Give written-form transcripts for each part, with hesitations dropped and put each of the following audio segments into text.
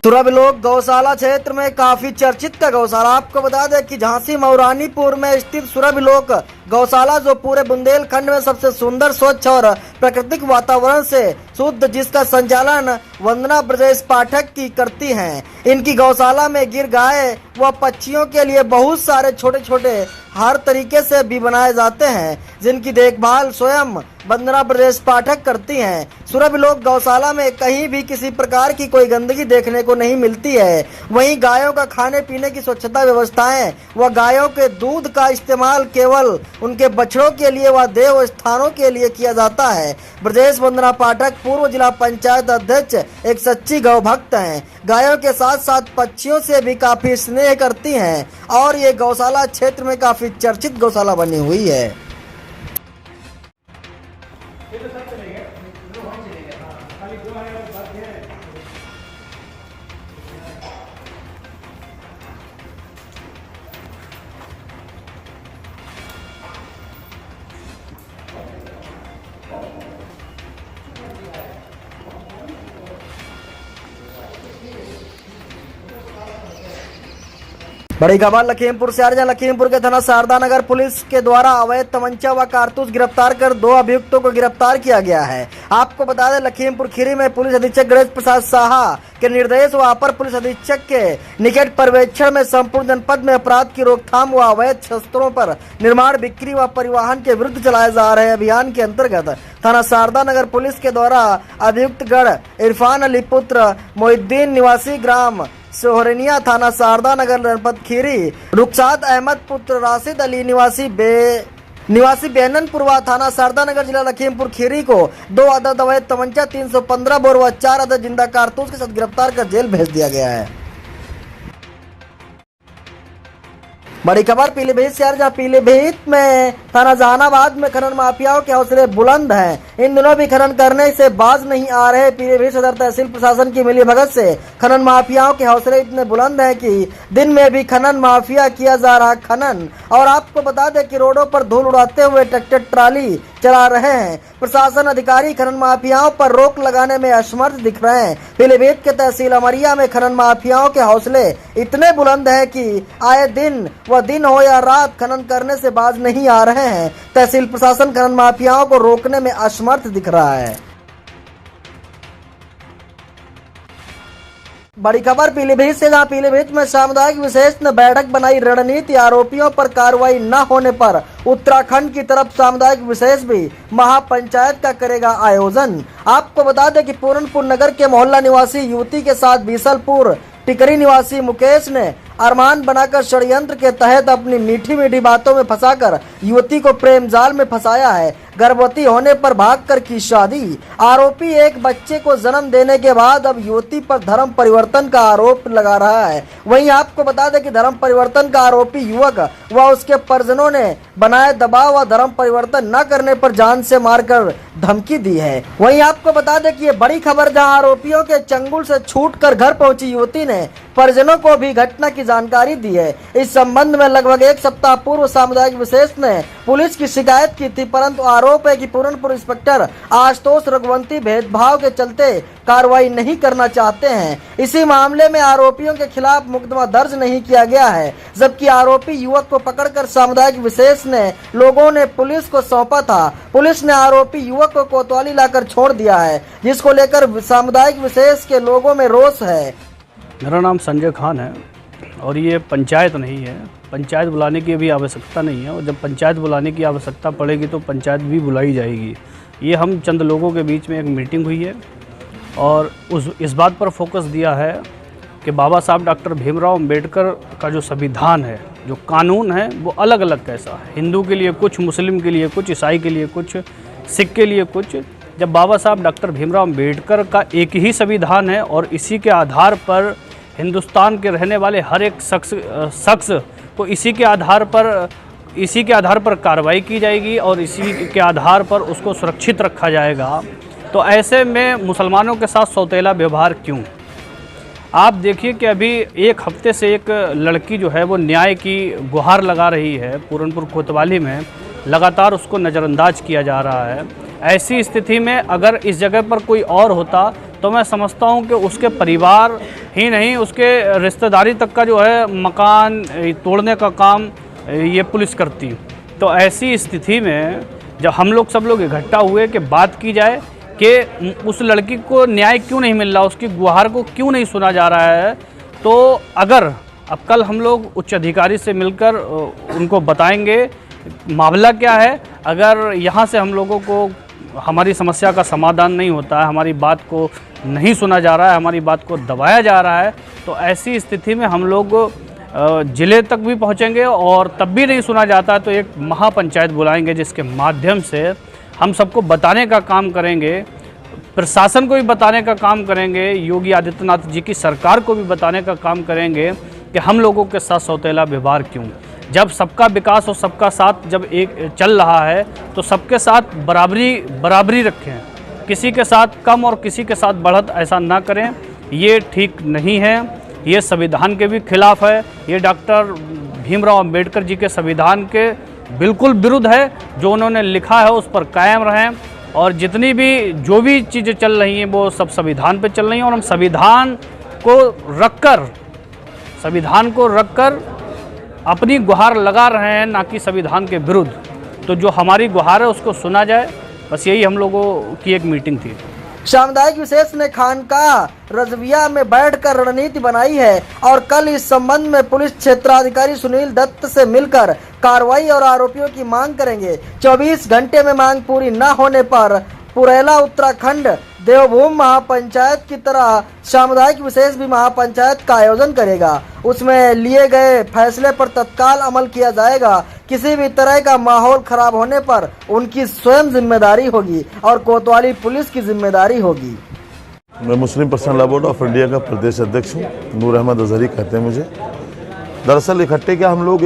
सुरभिलोक गौशाला क्षेत्र में काफी चर्चित का गौशाला। आपको बता दें कि झांसी मऊरानीपुर में स्थित सुरभिलोक गौशाला जो पूरे बुंदेलखंड में सबसे सुंदर, स्वच्छ और प्राकृतिक वातावरण से शुद्ध, जिसका संचालन वंदना ब्रजेश पाठक की करती हैं। इनकी गौशाला में गिर गाय व पक्षियों के लिए बहुत सारे छोटे छोटे हर तरीके से भी बनाए जाते हैं, जिनकी देखभाल स्वयं वंदना ब्रजेश पाठक करती हैं। सुरभिलोक गौशाला में कहीं भी किसी प्रकार की कोई गंदगी देखने को नहीं मिलती है। वहीं गायों का खाने पीने की स्वच्छता व्यवस्थाएं व गायों के दूध का इस्तेमाल केवल उनके बछड़ों के लिए व देव स्थानों के लिए किया जाता है। ब्रजेश वंदना पाठक पूर्व जिला पंचायत अध्यक्ष एक सच्ची गौ भक्त हैं। गायों के साथ साथ पक्षियों से भी काफी स्नेह करती हैं और ये गौशाला क्षेत्र में काफी चर्चित गौशाला बनी हुई है। बड़ी खबर लखीमपुर से आ रही है। लखीमपुर के थाना शारदा नगर पुलिस के द्वारा अवैध तमंचा व कारतूस गिरफ्तार कर 2 अभियुक्तों को गिरफ्तार किया गया है। आपको बता दें, लखीमपुर खीरी में पुलिस अधीक्षक गणेश प्रसाद साहा के निर्देश व अपर पुलिस अधीक्षक के निकट पर्यवेक्षण में संपूर्ण जनपद में अपराध की रोकथाम व अवैध शस्त्रों पर निर्माण, बिक्री व परिवहन के विरुद्ध चलाए जा रहे अभियान के अंतर्गत थाना शारदा नगर पुलिस के द्वारा अभियुक्त गढ़ इरफान अली पुत्र मोहिद्दीन निवासी ग्राम सोहरनिया थाना शारदा नगर जनपद खीरी, रुखसात अहमद पुत्र राशिद अली निवासी बेननपुर व थाना शारदा नगर जिला लखीमपुर खीरी को 2 अदद अवैध तमंचा, 315 बोर व 4 अदद जिंदा कारतूस के साथ गिरफ्तार कर जेल भेज दिया गया है। बड़ी खबर पीलीभीत से, जहाँ पीलीभीत में थाना जहानाबाद में खनन माफियाओं के हौसले बुलंद हैं। इन दिनों भी खनन करने से बाज नहीं आ रहे। पीलीभीत सदर तहसील प्रशासन की मिलीभगत से खनन माफियाओं के हौसले इतने बुलंद हैं कि दिन में भी खनन माफिया किया जा रहा खनन। और आपको बता दें कि रोडों पर धूल उड़ाते हुए ट्रैक्टर ट्राली चला रहे हैं। प्रशासन अधिकारी खनन माफियाओं पर रोक लगाने में असमर्थ दिख रहे हैं। पीलीभीत के तहसील अमरिया में खनन माफियाओं के हौसले इतने बुलंद हैं कि आए दिन व दिन हो या रात खनन करने से बाज नहीं आ रहे हैं। तहसील प्रशासन खनन माफियाओं को रोकने में असमर्थ दिख रहा है। बड़ी खबर पीलीभीत से, जहां पीलीभीत में सामुदायिक विशेष ने बैठक बनाई। रणनीति, आरोपियों पर कार्रवाई न होने पर उत्तराखंड की तरफ सामुदायिक विशेष भी महापंचायत का करेगा आयोजन। आपको बता दें कि पूरनपुर नगर के मोहल्ला निवासी युवती के साथ बीसलपुर टिकरी निवासी मुकेश ने अरमान बनाकर षड्यंत्र के तहत अपनी मीठी मीठी बातों में फंसाकर युवती को प्रेम जाल में फंसाया है। गर्भवती होने पर भागकर की शादी। आरोपी एक बच्चे को जन्म देने के बाद अब युवती पर धर्म परिवर्तन का आरोप लगा रहा है। वहीं आपको बता दें कि धर्म परिवर्तन का आरोपी युवक व उसके परिजनों ने बनाए दबाव व धर्म परिवर्तन न करने पर जान से मारकर धमकी दी है। वहीं आपको बता दें कि ये बड़ी खबर, जहां आरोपियों के चंगुल से छूटकर घर पहुंची युवती ने परिजनों को भी घटना की जानकारी दी है। इस संबंध में लगभग 1 सप्ताह पूर्व सामुदायिक विशेष ने पुलिस की शिकायत की थी, परंतु आरोप है कि पूरनपुर इंस्पेक्टर आशुतोष रघुवंती भेदभाव के चलते कार्रवाई नहीं करना चाहते हैं। इसी मामले में आरोपियों के खिलाफ मुकदमा दर्ज नहीं किया गया है, जबकि आरोपी युवक को पकड़कर सामुदायिक विशेष ने लोगों ने पुलिस को सौंपा था। पुलिस ने आरोपी युवक को कोतवाली लाकर छोड़ दिया है, जिसको लेकर सामुदायिक विशेष के लोगों में रोष है। मेरा नाम संजय खान है और ये पंचायत नहीं है। पंचायत बुलाने की अभी आवश्यकता नहीं है, और जब पंचायत बुलाने की आवश्यकता पड़ेगी तो पंचायत भी बुलाई जाएगी। ये हम चंद लोगों के बीच में एक मीटिंग हुई है और इस बात पर फोकस दिया है कि बाबा साहब डॉक्टर भीमराव अंबेडकर का जो संविधान है, जो कानून है, वो अलग अलग कैसा है। हिंदू के लिए कुछ, मुस्लिम के लिए कुछ, ईसाई के लिए कुछ, सिख के लिए कुछ। जब बाबा साहब डॉक्टर भीमराव अंबेडकर का एक ही संविधान है और इसी के आधार पर हिंदुस्तान के रहने वाले हर एक शख्स को इसी के आधार पर कार्रवाई की जाएगी और इसी के आधार पर उसको सुरक्षित रखा जाएगा, तो ऐसे में मुसलमानों के साथ सौतेला व्यवहार क्यों? आप देखिए कि अभी 1 हफ्ते से एक लड़की जो है वो न्याय की गुहार लगा रही है। पूरनपुर कोतवाली में लगातार उसको नज़रअंदाज किया जा रहा है। ऐसी स्थिति में अगर इस जगह पर कोई और होता तो मैं समझता हूँ कि उसके परिवार ही नहीं, उसके रिश्तेदारी तक का जो है मकान तोड़ने का काम ये पुलिस करती। तो ऐसी स्थिति में जब हम लोग सब लोग इकट्ठा हुए कि बात की जाए कि उस लड़की को न्याय क्यों नहीं मिल रहा, उसकी गुहार को क्यों नहीं सुना जा रहा है, तो अगर अब कल हम लोग उच्च अधिकारी से मिलकर उनको बताएंगे मामला क्या है। अगर यहाँ से हम लोगों को हमारी समस्या का समाधान नहीं होता है, हमारी बात को नहीं सुना जा रहा है, हमारी बात को दबाया जा रहा है, तो ऐसी स्थिति में हम लोग ज़िले तक भी पहुँचेंगे और तब भी नहीं सुना जाता है तो एक महापंचायत बुलाएंगे, जिसके माध्यम से हम सबको बताने का काम करेंगे, प्रशासन को भी बताने का काम करेंगे, योगी आदित्यनाथ जी की सरकार को भी बताने का काम करेंगे कि हम लोगों के साथ सौतेला व्यवहार क्यों। जब सबका विकास और सबका साथ जब एक चल रहा है तो सबके साथ बराबरी रखें, किसी के साथ कम और किसी के साथ बढ़त ऐसा ना करें, ये ठीक नहीं है, ये संविधान के भी खिलाफ है, ये डॉक्टर भीमराव अंबेडकर जी के संविधान के बिल्कुल विरुद्ध है। जो उन्होंने लिखा है उस पर कायम रहें और जितनी भी जो भी चीज़ें चल रही हैं वो सब संविधान पे चल रही हैं और हम संविधान को रखकर अपनी गुहार लगा रहे हैं, ना कि संविधान के विरुद्ध। तो जो हमारी गुहार है उसको सुना जाए, बस यही हम लोगों की एक मीटिंग थी। सामुदायिक विशेष ने खानकाह रजविया में बैठकर रणनीति बनाई है और कल इस संबंध में पुलिस क्षेत्राधिकारी सुनील दत्त से मिलकर कार्रवाई और आरोपियों की मांग करेंगे। 24 घंटे में मांग पूरी न होने पर पुरेला उत्तराखंड देवभूमि महापंचायत की तरह सामुदायिक विशेष भी महापंचायत का आयोजन करेगा। उसमें लिए गए फैसले पर तत्काल अमल किया जाएगा। किसी भी तरह का माहौल खराब होने पर उनकी स्वयं जिम्मेदारी होगी और कोतवाली पुलिस की जिम्मेदारी होगी। मैं Muslim personal law board of India का प्रदेश अध्यक्ष हूँ, नूर अहमद अजहरी कहते हैं मुझे। दरअसल इकट्ठे क्या हम लोग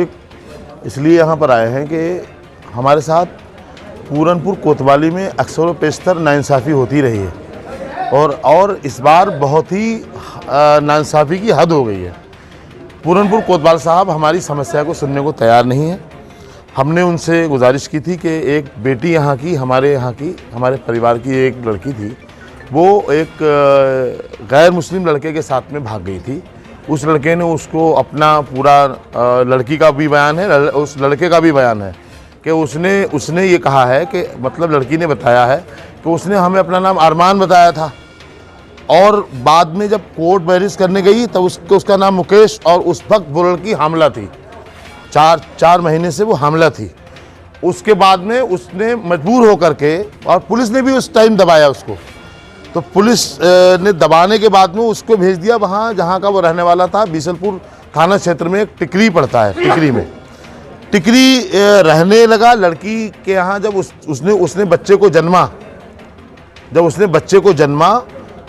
इसलिए यहाँ पर आए हैं कि हमारे साथ पूरनपुर कोतवाली में अक्सर पेशतर नाइंसाफ़ी होती रही है और इस बार बहुत ही नाइंसाफ़ी की हद हो गई है। पूरनपुर कोतवाल साहब हमारी समस्या को सुनने को तैयार नहीं है। हमने उनसे गुजारिश की थी कि एक बेटी हमारे परिवार की एक लड़की थी, वो एक गैर मुस्लिम लड़के के साथ में भाग गई थी। उस लड़के ने उसको अपना पूरा लड़की का भी बयान है, उस लड़के का भी बयान है कि उसने ये कहा है कि मतलब लड़की ने बताया है कि उसने हमें अपना नाम अरमान बताया था और बाद में जब कोर्ट मैरिज करने गई तब उसका नाम मुकेश और उस वक्त वो लड़की हामला थी, 4 महीने से वो हामला थी। उसके बाद में उसने मजबूर होकर के, और पुलिस ने भी उस टाइम दबाया उसको, तो पुलिस ने दबाने के बाद में उसको भेज दिया वहाँ जहाँ का वो रहने वाला था, बीसलपुर थाना क्षेत्र में एक टिकरी पड़ता है, टिकरी में टिकरी रहने लगा लड़की के यहाँ। जब उसने बच्चे को जन्मा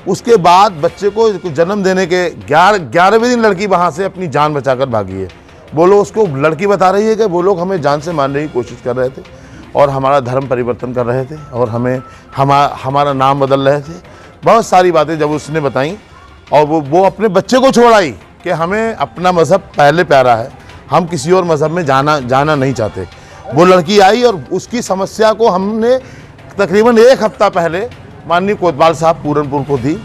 उसके बाद बच्चे को जन्म देने के 11वें दिन लड़की वहाँ से अपनी जान बचाकर भागी है। वो लोग उसको लड़की बता रही है कि वो लोग हमें जान से मारने की कोशिश कर रहे थे और हमारा धर्म परिवर्तन कर रहे थे और हमारा नाम बदल रहे थे। बहुत सारी बातें जब उसने बताई और वो अपने बच्चे को छोड़ आई कि हमें अपना मज़हब पहले प्यारा है, हम किसी और मज़हब में जाना नहीं चाहते। वो लड़की आई और उसकी समस्या को हमने तकरीबन 1 हफ्ता पहले माननीय कोतवाल साहब पूरनपुर को दी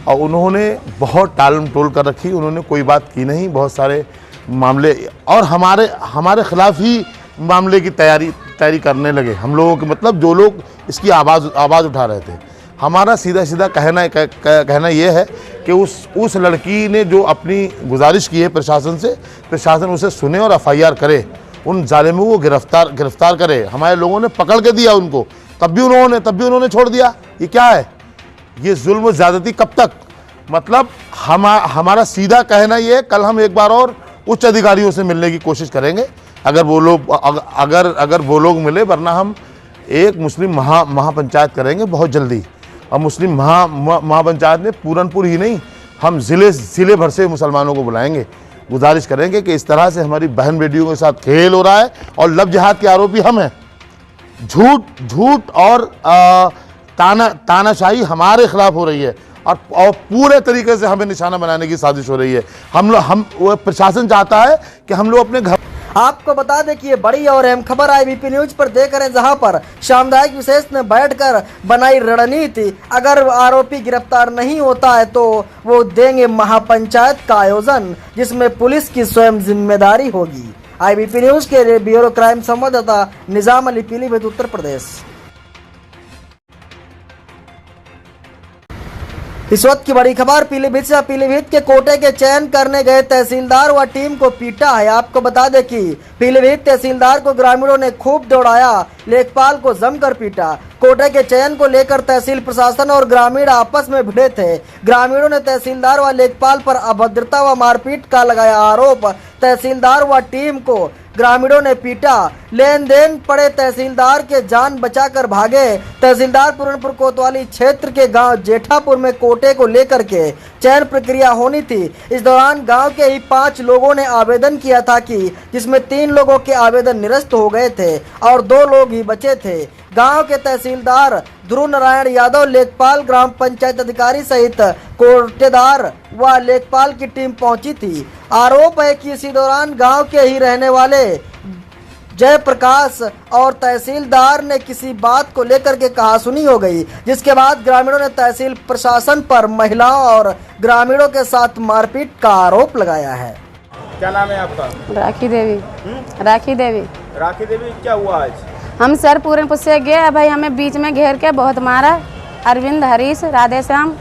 और उन्होंने बहुत टालम टोल कर रखी, उन्होंने कोई बात की नहीं। बहुत सारे मामले और हमारे ख़िलाफ़ ही मामले की तैयारी करने लगे हम लोगों के, मतलब जो लोग इसकी आवाज़ उठा रहे थे। हमारा सीधा कहना ये है कि उस लड़की ने जो अपनी गुजारिश की है प्रशासन से, प्रशासन उसे सुने और FIR करे, उन जालिमों को गिरफ्तार करे। हमारे लोगों ने पकड़ के दिया उनको, तब भी उन्होंने छोड़ दिया। ये क्या है? ये जुल्म ज़्यादती कब तक? मतलब हमारा सीधा कहना ये है, कल हम एक बार और उच्च अधिकारियों से मिलने की कोशिश करेंगे अगर वो लोग मिले, वरना हम एक मुस्लिम महापंचायत करेंगे बहुत जल्दी। और मुस्लिम महापंचायत में पूरनपुर ही नहीं, हम ज़िले भर से मुसलमानों को बुलाएंगे, गुजारिश करेंगे कि इस तरह से हमारी बहन बेटियों के साथ खेल हो रहा है और लव जिहाद के आरोपी हम हैं। झूठ और तानाशाही हमारे खिलाफ हो रही है और पूरे तरीके से हमें निशाना बनाने की साजिश हो रही है। प्रशासन चाहता है कि हम लोग अपने घर आपको बता दें कि ये बड़ी और अहम खबर IBP न्यूज पर देख रहे हैं, जहां पर सामुदायिक विशेष ने बैठकर बनाई रणनीति। अगर आरोपी गिरफ्तार नहीं होता है तो वो देंगे महापंचायत का आयोजन, जिसमें पुलिस की स्वयं जिम्मेदारी होगी। IBP न्यूज के ब्यूरो क्राइम संवाददाता निजाम अली, पीलीभीत, उत्तर प्रदेश। इस वक्त की बड़ी खबर पीलीभीत से। पीलीभीत के कोटे के चयन करने गए तहसीलदार व टीम को पीटा है। आपको बता दें कि पीलीभीत तहसीलदार को ग्रामीणों ने खूब दौड़ाया, लेखपाल को जमकर पीटा। कोटे के चयन को लेकर तहसील प्रशासन और ग्रामीण आपस में भिड़े थे। ग्रामीणों ने तहसीलदार व लेखपाल पर अभद्रता व मारपीट का लगाया आरोप। तहसीलदार व टीम को ग्रामीणों ने पीटा। लेन देन पड़े तहसीलदार के जान बचाकर भागे। तहसीलदार पूरनपुर कोतवाली क्षेत्र के गांव जेठापुर में कोटे को लेकर के चयन प्रक्रिया होनी थी। इस दौरान गांव के ही 5 लोगों ने आवेदन किया था जिसमें 3 लोगों के आवेदन निरस्त हो गए थे और 2 लोग ही बचे थे। गांव के तहसीलदार ध्रुव नारायण यादव, लेखपाल, ग्राम पंचायत अधिकारी सहित कोटेदार व लेखपाल की टीम पहुंची थी। आरोप है कि इसी दौरान गांव के ही रहने वाले जयप्रकाश और तहसीलदार ने किसी बात को लेकर के कहासुनी हो गई, जिसके बाद ग्रामीणों ने तहसील प्रशासन पर महिलाओं और ग्रामीणों के साथ मारपीट का आरोप लगाया है। क्या नाम है आपका? राखी देवी। राखी देवी। राखी देवी, क्या हुआ आज? हम सर पूरनपुर से गए, भाई हमें बीच में घेर के बहुत मारा। अरविंद, हरीश, राधेश्याम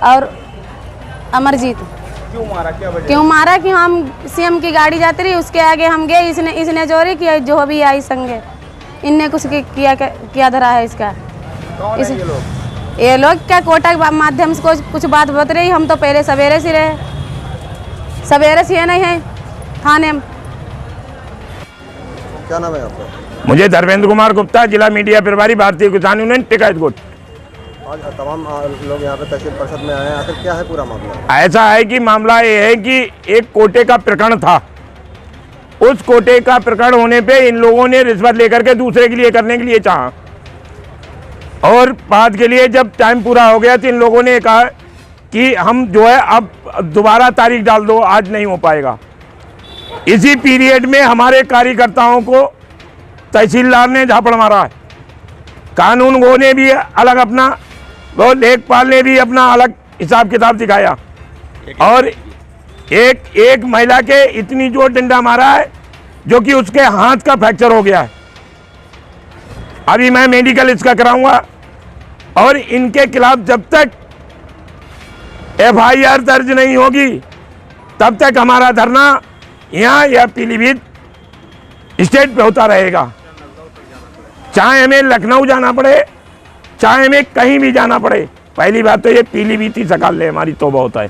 और अमरजीत। क्यों मारा, क्या वजह? क्यों मारा कि हम CM की गाड़ी जाती रही, उसके आगे हम गए, इसने चोरी किया, जो भी आई संगे इनने कुछ किया धरा है इसका। कौन है ये लोग? ये लोग क्या कोटा के माध्यम से कुछ बात बता रही। हम तो पहले सवेरे से रहे, सवेरे से नहीं है थाने में। क्या नाम है आपका? मुझे धर्मेंद्र कुमार गुप्ता, जिला मीडिया प्रभारी, भारतीय किसान यूनियन टिकायत गुट। आज तमाम लोग यहाँ पे तहसील परिषद में आए हैं, आखिर क्या है पूरा मामला? ऐसा है कि मामला ये है कि एक कोटे का प्रकरण था। उस कोटे का प्रकरण होने पे इन लोगों ने रिश्वत लेकर के दूसरे के लिए करने के लिए चाहा, और बाद के लिए जब टाइम पूरा हो गया तो इन लोगों ने कहा कि हम जो है अब दोबारा तारीख डाल दो, आज नहीं हो पाएगा। इसी पीरियड में हमारे कार्यकर्ताओं को तहसीलदार ने झापड़ मारा है। कानून गो ने भी अलग अपना, वो लेखपाल ने भी अपना अलग हिसाब किताब दिखाया, और एक महिला के इतनी जोर डंडा मारा है जो कि उसके हाथ का फ्रैक्चर हो गया है। अभी मैं मेडिकल इसका कराऊंगा, और इनके खिलाफ जब तक FIR दर्ज नहीं होगी तब तक हमारा धरना यहाँ या पीलीभीत स्टेट पे होता रहेगा। चाहे हमें लखनऊ जाना पड़े, चाहे हमें कहीं भी जाना पड़े। पहली बात तो ये पीलीभीत ही सकाल ले, हमारी तौबा होता है।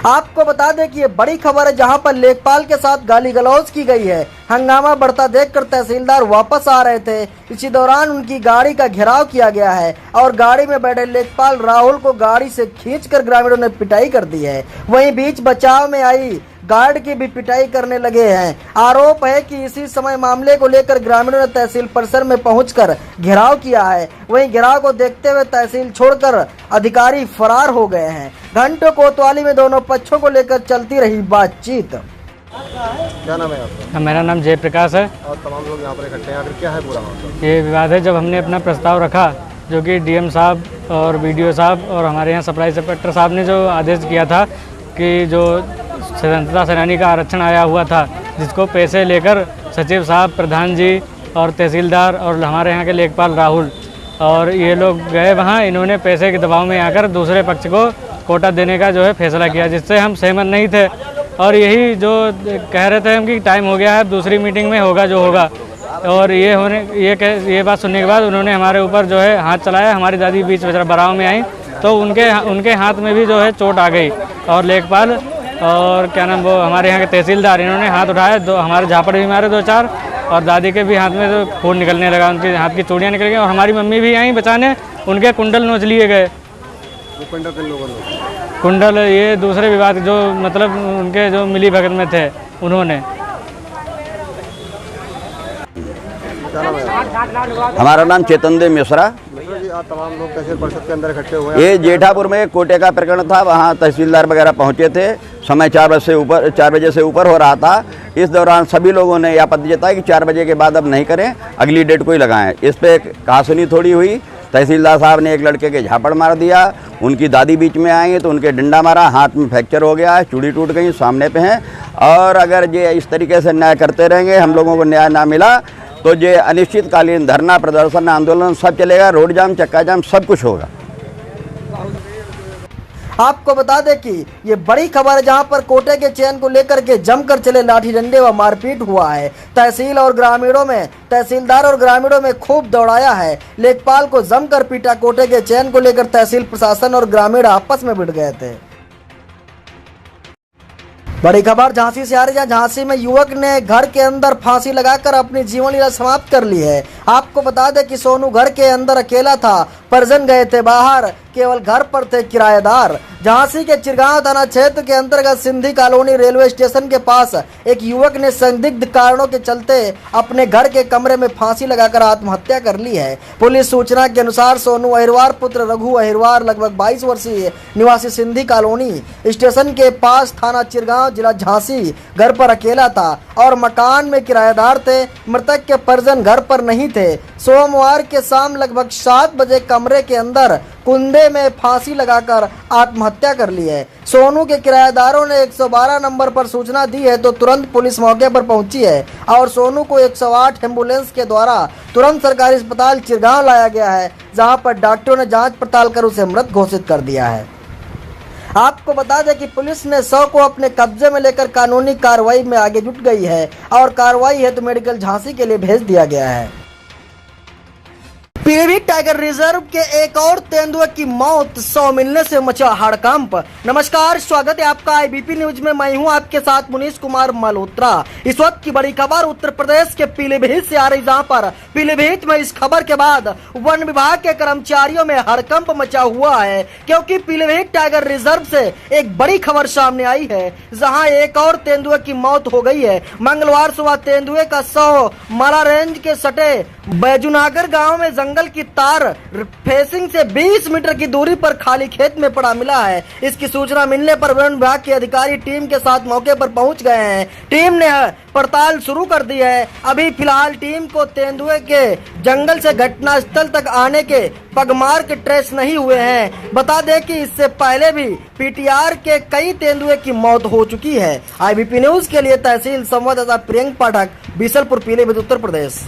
आपको बता दें कि ये बड़ी खबर है, जहां पर लेखपाल के साथ गाली गलौज की गई है। हंगामा बढ़ता देखकर तहसीलदार वापस आ रहे थे। इसी दौरान उनकी गाड़ी का घेराव किया गया है और गाड़ी में बैठे लेखपाल राहुल को गाड़ी से खींचकर ग्रामीणों ने पिटाई कर दी है। वहीं बीच बचाव में आई गार्ड की भी पिटाई करने लगे हैं। आरोप है कि इसी समय मामले को लेकर ग्रामीणों ने तहसील परिसर में पहुंचकर घेराव किया है। वहीं घेराव को देखते हुए तहसील छोड़कर अधिकारी फरार हो गए हैं। घंटों कोतवाली में दोनों पक्षों को लेकर चलती रही बातचीत। क्या नाम है आपका? मेरा नाम जयप्रकाश है। और तमाम लोग यहाँ पर इकट्ठे हैं, आखिर क्या है पूरा मामला? ये विवाद है, जब हमने अपना प्रस्ताव रखा, जो कि DM साहब और BDO साहब और हमारे यहाँ सप्लाई इंस्पेक्टर साहब ने जो आदेश किया था कि जो स्वतंत्रता सेनानी का आरक्षण आया हुआ था, जिसको पैसे लेकर सचिव साहब, प्रधान जी और तहसीलदार और हमारे यहाँ के लेखपाल राहुल और ये लोग गए वहाँ, इन्होंने पैसे के दबाव में आकर दूसरे पक्ष को कोटा देने का जो है फैसला किया, जिससे हम सहमत नहीं थे। और यही जो कह रहे थे हम कि टाइम हो गया है, दूसरी मीटिंग में होगा जो होगा। और ये बात सुनने के बाद उन्होंने हमारे ऊपर जो है हाथ चलाया। हमारी दादी बीच में बराव में आई तो उनके हाथ में भी जो है चोट आ गई, और लेखपाल और क्या नाम वो हमारे यहाँ के तहसीलदार, इन्होंने हाथ उठाए, हमारे झापड़ भी मारे 2-4, और दादी के भी हाथ में तो खून निकलने लगा, उनके हाथ की चूड़ियाँ निकल गई, और हमारी मम्मी भी आई बचाने, उनके कुंडल नोच लिए गए। वो कुंडल किन लोगों ने? कुंडल ये दूसरे विभाग जो मतलब उनके जो मिली भगत में थे उन्होंने। क्या नाम है? हमारा नाम चेतन देव मिश्रा। मिश्रा जी, आप तमाम लोग तहसील परिषद के अंदर इकट्ठे हुए हैं? ये जेठापुर में एक कोटे का प्रकरण था, वहाँ तहसीलदार वगैरह पहुँचे थे। समय 4 बजे से ऊपर हो रहा था। इस दौरान सभी लोगों ने यह आपत्ति जताई कि 4 बजे के बाद अब नहीं करें, अगली डेट को ही लगाएं। इस पर कहासुनी थोड़ी हुई। तहसीलदार साहब ने एक लड़के के झापड़ मार दिया, उनकी दादी बीच में आई तो उनके डंडा मारा, हाथ में फ्रैक्चर हो गया है, चूड़ी टूट गई, सामने पे हैं। और अगर ये इस तरीके से न्याय करते रहेंगे, हम लोगों को न्याय ना मिला तो ये अनिश्चितकालीन धरना, प्रदर्शन, आंदोलन सब चलेगा, रोड जाम, चक्का जाम, सब कुछ होगा। आपको बता दें कि ये बड़ी खबर है, जहां पर कोटे के चयन को लेकर के जमकर चले लाठी डंडे व मारपीट हुआ है। तहसील और ग्रामीणों में, तहसीलदार और ग्रामीणों में खूब दौड़ाया है। लेखपाल को जमकर पीटा। कोटे के चयन को लेकर तहसील प्रशासन और ग्रामीण आपस में भिड़ गए थे। बड़ी खबर झांसी से आ रही है। झांसी में युवक ने घर के अंदर फांसी लगाकर अपनी जीवन लीला समाप्त कर ली है। आपको बता दें कि सोनू घर के अंदर अकेला था, परिजन गए थे बाहर, केवल घर पर थे किराएदार। झांसी के चिरगांव थाना क्षेत्र के अंतर्गत सिंधी कॉलोनी रेलवे स्टेशन के पास एक युवक ने संदिग्ध कारणों के चलते अपने घर के कमरे में फांसी लगाकर आत्महत्या कर ली है। पुलिस सूचना के अनुसार सोनू अहिरवार पुत्र रघु अहिरवार लगभग 22 वर्षीय निवासी सिंधी कॉलोनी स्टेशन के पास थाना चिरगांव जिला झांसी घर पर अकेला था और मकान में किराएदार थे। मृतक के परिजन घर पर नहीं थे। सोमवार के शाम लगभग 7 बजे कमरे के अंदर कुंदे में फांसी लगाकर आत्महत्या कर ली है। सोनू के किराएदारों ने 112 नंबर पर सूचना दी है तो तुरंत पुलिस मौके पर पहुंची है और सोनू को 108 एम्बुलेंस के द्वारा तुरंत सरकारी अस्पताल चिरगांव लाया गया है, जहां पर डॉक्टरों ने जांच पड़ताल कर उसे मृत घोषित कर दिया है। आपको बता दें कि पुलिस ने शव को अपने कब्जे में लेकर कानूनी कार्रवाई में आगे जुट गई है और कार्रवाई हेतु मेडिकल झांसी के लिए भेज दिया गया है। पीलीभीत टाइगर रिजर्व के एक और तेंदुए की मौत, 100 मिलने से मचा हड़कंप। नमस्कार, स्वागत है आपका आईबीपी न्यूज में। मैं हूं आपके साथ मुनीश कुमार मल्होत्रा। इस वक्त की बड़ी खबर उत्तर प्रदेश के पीलीभीत से आ रही, जहां पर पीलीभीत में इस खबर के बाद वन विभाग के कर्मचारियों में हड़कंप मचा हुआ है, क्योंकि पीलीभीत टाइगर रिजर्व से एक बड़ी खबर सामने आई है, जहां एक और तेंदुए की मौत हो गई है। मंगलवार सुबह तेंदुए का शव माला रेंज के सटे बैजुनागर गाँव में जंगल की तार फेंसिंग से 20 मीटर की दूरी पर खाली खेत में पड़ा मिला है। इसकी सूचना मिलने पर वन विभाग के अधिकारी टीम के साथ मौके पर पहुंच गए हैं। टीम ने पड़ताल शुरू कर दी है। अभी फिलहाल टीम को तेंदुए के जंगल से घटनास्थल तक आने के पगमार्क ट्रेस नहीं हुए हैं। बता दें कि इससे पहले भी पीटीआर के कई तेंदुए की मौत हो चुकी है। आईबीपी न्यूज के लिए तहसील संवाददाता प्रियंक पाठक, बीसलपुर, पीलीभीत, उत्तर प्रदेश।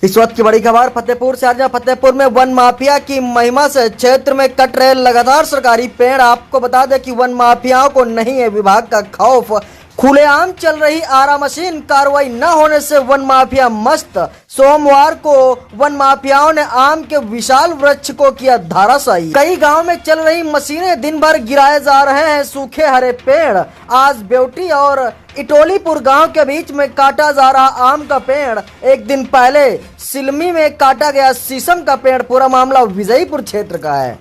इस वक्त की बड़ी खबर फतेहपुर से आ रही है। फतेहपुर में वन माफिया की महिमा से क्षेत्र में कट रहे लगातार सरकारी पेड़। आपको बता दें कि वन माफियाओं को नहीं है विभाग का खौफ। खुलेआम चल रही आरा मशीन, कार्रवाई न होने से वन माफिया मस्त। सोमवार को वन माफियाओं ने आम के विशाल वृक्ष को किया धराशायी। कई गांव में चल रही मशीनें दिन भर गिराए जा रहे हैं सूखे हरे पेड़। आज बेवटी और इटोलीपुर गांव के बीच में काटा जा रहा आम का पेड़, एक दिन पहले सिलमी में काटा गया शीशम का पेड़। पूरा मामला विजयपुर क्षेत्र का है।